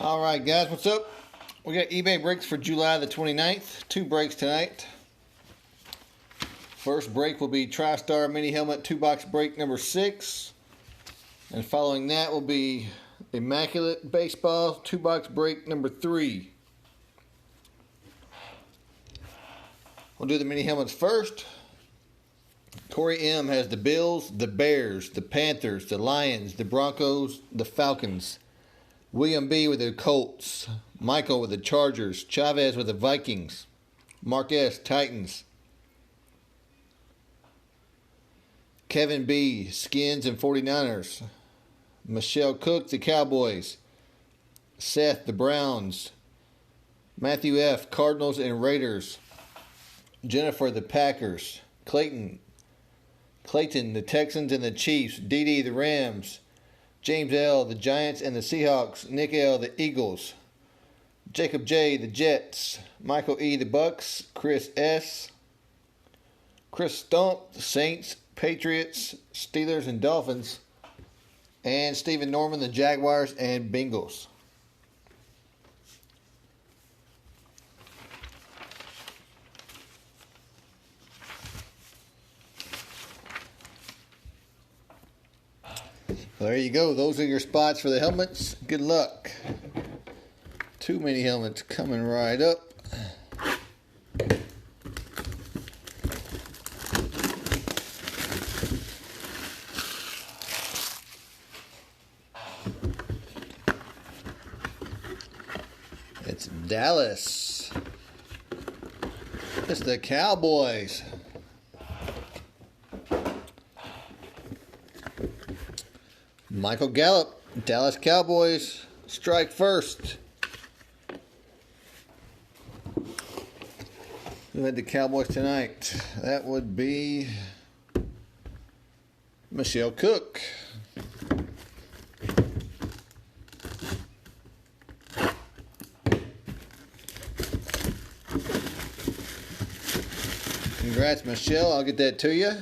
Alright guys, what's up? We got eBay breaks for July the 29th. 2 breaks tonight. First break will be TriStar Mini Helmet 2-box break number 6. And following that will be Immaculate Baseball 2-box break number 3. We'll do the mini helmets first. Corey M has the Bills, the Bears, the Panthers, the Lions, the Broncos, the Falcons. William B with the Colts. Michael with the Chargers. Chavez with the Vikings. Mark S, Titans. Kevin B, Skins and 49ers. Michelle Cook, the Cowboys. Seth, the Browns. Matthew F, Cardinals and Raiders. Jennifer, the Packers. Clayton, the Texans and the Chiefs. Dee Dee, the Rams. James L, the Giants and the Seahawks. Nick L, the Eagles. Jacob J, the Jets. Michael E, the Bucks. Chris S. Chris Stump, the Saints, Patriots, Steelers and Dolphins. And Stephen Norman, the Jaguars and Bengals. There you go. Those are your spots for the helmets. Good luck. 2 mini helmets coming right up. It's Dallas. It's the Cowboys. Michael Gallup, Dallas Cowboys, strike first. Who had the Cowboys tonight? That would be Michelle Cook. Congrats, Michelle. I'll get that to you.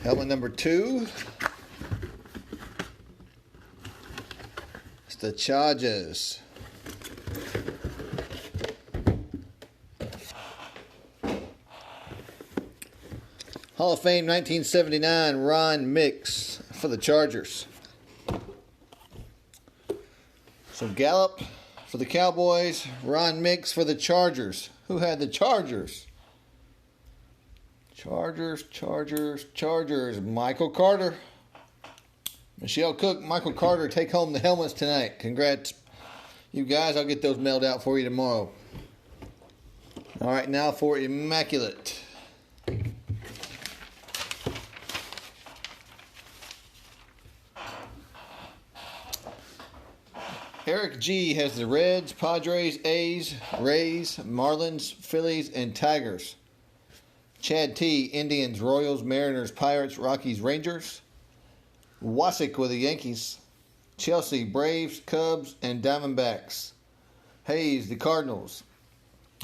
Helmet number 2. It's the Chargers. Hall of Fame 1979 Ron Mix for the Chargers. So Gallup for the Cowboys, Ron Mix for the Chargers. Who had the Chargers? Chargers. Michael Carter. Michelle Cook, Michael Carter take home the helmets tonight. Congrats, you guys. I'll get those mailed out for you tomorrow. All right, now for Immaculate. Eric G has the Reds, Padres, A's, Rays, Marlins, Phillies, and Tigers. Chad T, Indians, Royals, Mariners, Pirates, Rockies, Rangers. Wasik with the Yankees. Chelsea, Braves, Cubs, and Diamondbacks. Hayes, the Cardinals.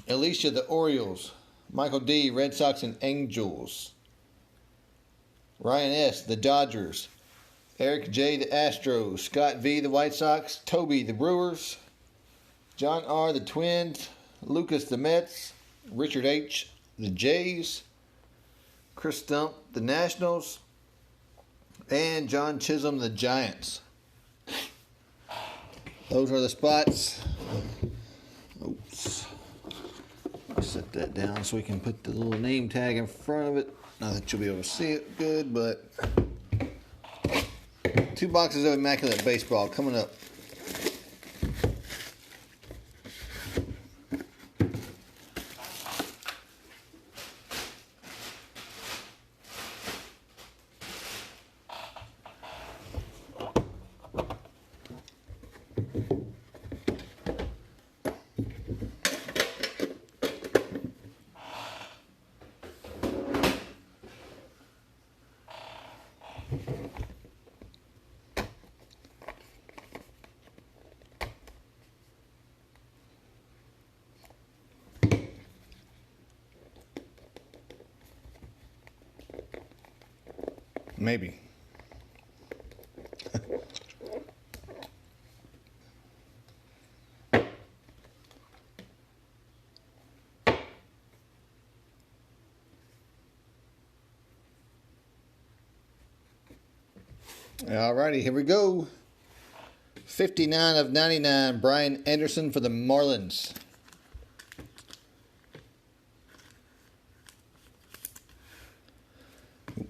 Alicia, the Orioles. Michael D, Red Sox and Angels. Ryan S, the Dodgers. Eric J, the Astros. Scott V, the White Sox. Toby, the Brewers. John R, the Twins. Lucas, the Mets. Richard H, the Jays. Chris Stump, the Nationals. And John Chisholm, the Giants. Those are the spots. Oops. Set that down so we can put the little name tag in front of it. Not that you'll be able to see it good, but 2 boxes of Immaculate Baseball coming up. Maybe. Alrighty, here we go. 59 of 99, Brian Anderson for the Marlins.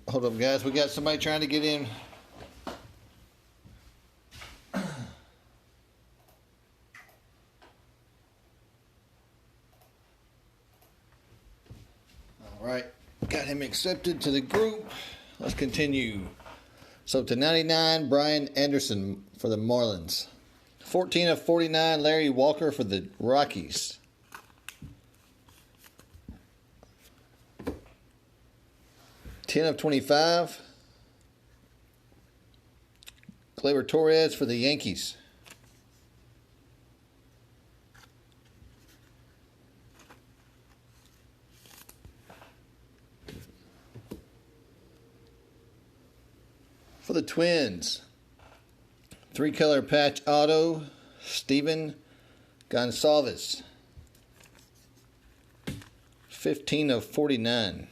Hold up, guys. We got somebody trying to get in. All right. Got him accepted to the group. Let's continue. So to 99, Brian Anderson for the Marlins. 14 of 49, Larry Walker for the Rockies. Ten of 25, Gleyber Torres for the Yankees. For the Twins, 3-color patch auto, Steven Gonsalves. 15 of 49.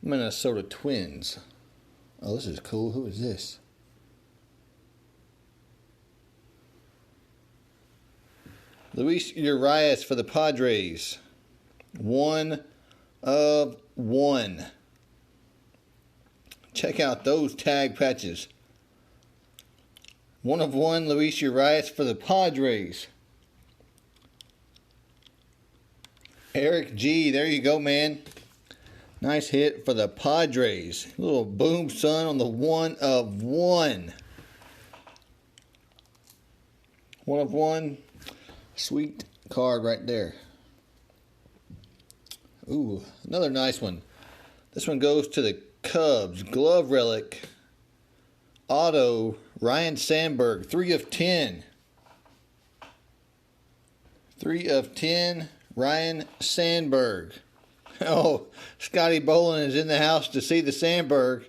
Minnesota Twins. Oh, this is cool. Who is this? Luis Urias for the Padres. 1 of 1. Check out those tag patches. 1 of 1, Luis Urias for the Padres. Eric G, there you go, man. Nice hit for the Padres. Little boom, son, on the 1 of 1. 1 of 1. Sweet card right there. Ooh, another nice one. This one goes to the Cubs. Glove relic. Auto. Ryan Sandberg. 3 of 10. 3 of 10. Ryan Sandberg. Oh, Scotty Bolin is in the house to see the Sandberg.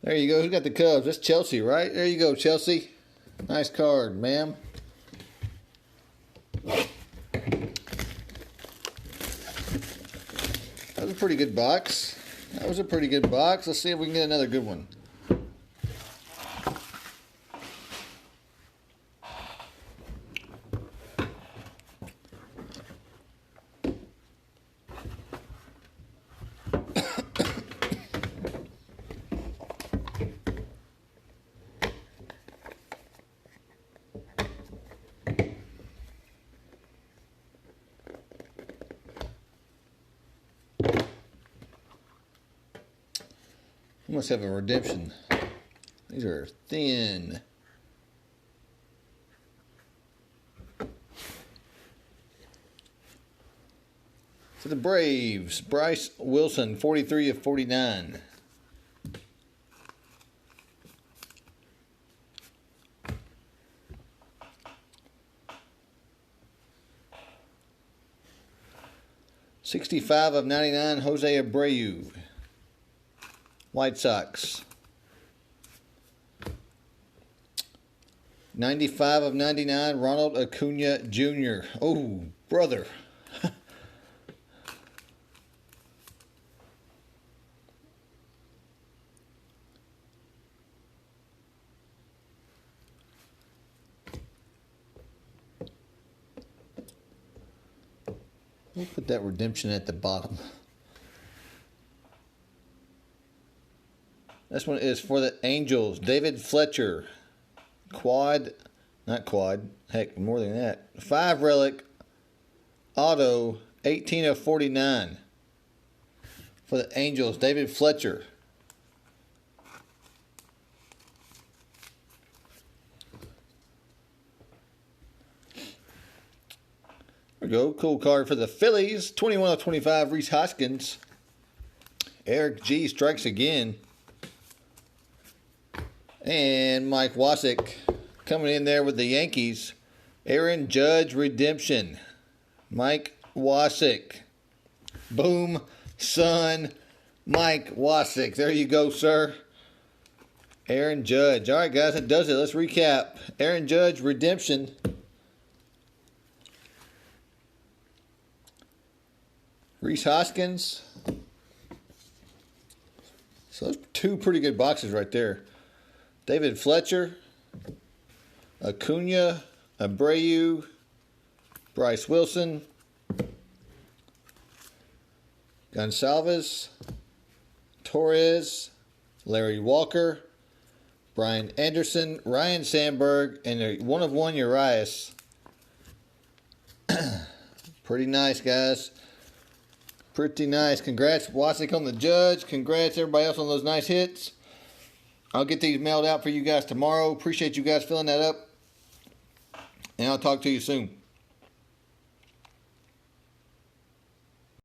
There you go. Who got the Cubs? That's Chelsea, right? There you go, Chelsea. Nice card, ma'am. That was a pretty good box. Let's see if we can get another good one. You must have a redemption. These are thin. For the Braves, Bryce Wilson, 43 of 49. $65 of 99, Jose Abreu. White Sox. 95 of 99, Ronald Acuna Jr. Oh, brother. We'll put that redemption at the bottom. This one is for the Angels. David Fletcher. Not quad. Heck, more than that. 5 relic. Auto. 18 of 49. For the Angels. David Fletcher. There we go. Cool card for the Phillies. 21 of 25. Rhys Hoskins. Eric G strikes again. And Mike Wasik coming in there with the Yankees. Aaron Judge Redemption. Mike Wasick. Boom, son. Mike Wasick. There you go, sir. Aaron Judge. All right, guys, that does it. Let's recap. Aaron Judge Redemption. Reese Hoskins. So those two pretty good boxes right there. David Fletcher. Acuna. Abreu. Bryce Wilson. Gonsalves. Torres. Larry Walker. Brian Anderson. Ryan Sandberg. And a 1/1 Urias. Pretty nice, guys. Pretty nice. Congrats, Wasick, on the Judge. Congrats, everybody else, on those nice hits. I'll get these mailed out for you guys tomorrow. Appreciate you guys filling that up. And I'll talk to you soon.